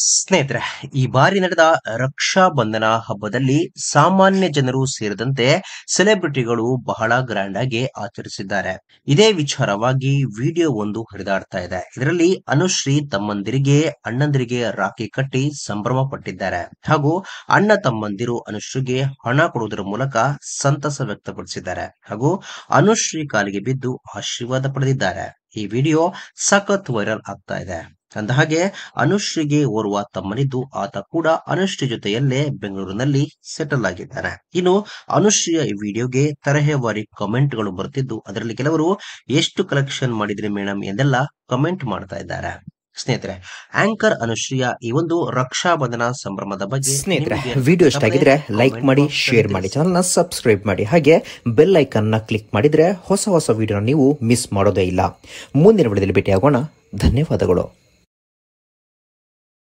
ಸ್ನೇಹಿತರೆ, ಈ ಬಾರಿ ನಡೆದ ರಕ್ಷಾ ಬಂಧನ ಹಬ್ಬದಲ್ಲಿ ಸಾಮಾನ್ಯ ಜನರು ಸೇರಿದಂತೆ ಸೆಲೆಬ್ರಿಟಿಗಳು ಬಹಳ ಗ್ರ್ಯಾಂಡ್ ಆಗಿ ಆಚರಿಸಿದ್ದಾರೆ. ಇದೇ ವಿಚಾರವಾಗಿ ವಿಡಿಯೋ ಒಂದು ಹರಿದಾಡ್ತಾ ಇದೆ. ಇದರಲ್ಲಿ ಅನುಶ್ರೀ ತಮ್ಮಂದಿರಿಗೆ ಅಣ್ಣಂದಿರಿಗೆ ರಾಖಿ ಕಟ್ಟಿ ಸಂಭ್ರಮ ಪಟ್ಟಿದ್ದಾರೆ ಹಾಗೂ ಅಣ್ಣ ತಮ್ಮಂದಿರು ಅನುಶ್ರೀಗೆ ಹಣ ಕೊಡುವುದರ ಮೂಲಕ ಸಂತಸ ವ್ಯಕ್ತಪಡಿಸಿದ್ದಾರೆ ಹಾಗೂ ಅನುಶ್ರೀ ಕಾಲಿಗೆ ಬಿದ್ದು ಆಶೀರ್ವಾದ ಪಡೆದಿದ್ದಾರೆ. ಈ ವಿಡಿಯೋ ಸಖತ್ ವೈರಲ್ ಆಗ್ತಾ ಇದೆ. ಅಂದಹಾಗೆ ಅನುಶ್ರೀಗೆ ಓರ್ವ ತಮ್ಮನಿದ್ದು ಆತ ಕೂಡ ಅನುಶ್ರೀ ಜೊತೆಯಲ್ಲೇ ಬೆಂಗಳೂರಿನಲ್ಲಿ ಸೆಟಲ್ ಆಗಿದ್ದಾನೆ. ಇನ್ನು ಅನುಶ್ರೀಯ ಈ ವಿಡಿಯೋಗೆ ತರಹೇವಾರಿ ಕಮೆಂಟ್ಗಳು ಬರುತ್ತಿದ್ದು, ಅದರಲ್ಲಿ ಕೆಲವರು ಎಷ್ಟು ಕಲೆಕ್ಷನ್ ಮಾಡಿದ್ರಿ ಮೇಡಮ್ ಎಂದೆಲ್ಲ ಕಮೆಂಟ್ ಮಾಡ್ತಾ ಇದ್ದಾರೆ. ಸ್ನೇಹಿತರೆ, ಆಂಕರ್ ಅನುಶ್ರೀಯ ಈ ಒಂದು ರಕ್ಷಾ ಬಂಧನ ಸಂಭ್ರಮದ ಬಗ್ಗೆ ಸ್ನೇಹಿತರೆ, ವಿಡಿಯೋ ಇಷ್ಟ ಆಗಿದ್ರೆ ಲೈಕ್ ಮಾಡಿ, ಶೇರ್ ಮಾಡಿ, ಚಾನಲ್ನ ಸಬ್ಸ್ಕ್ರೈಬ್ ಮಾಡಿ, ಹಾಗೆ ಬೆಲ್ ಐಕನ್ ನ ಕ್ಲಿಕ್ ಮಾಡಿದ್ರೆ ಹೊಸ ವಿಡಿಯೋ ನೀವು ಮಿಸ್ ಮಾಡೋದೇ ಇಲ್ಲ. ಮುಂದಿನ ವಿಡಿಯೋದಲ್ಲಿ ಭೇಟಿಯಾಗೋಣ. ಧನ್ಯವಾದಗಳು.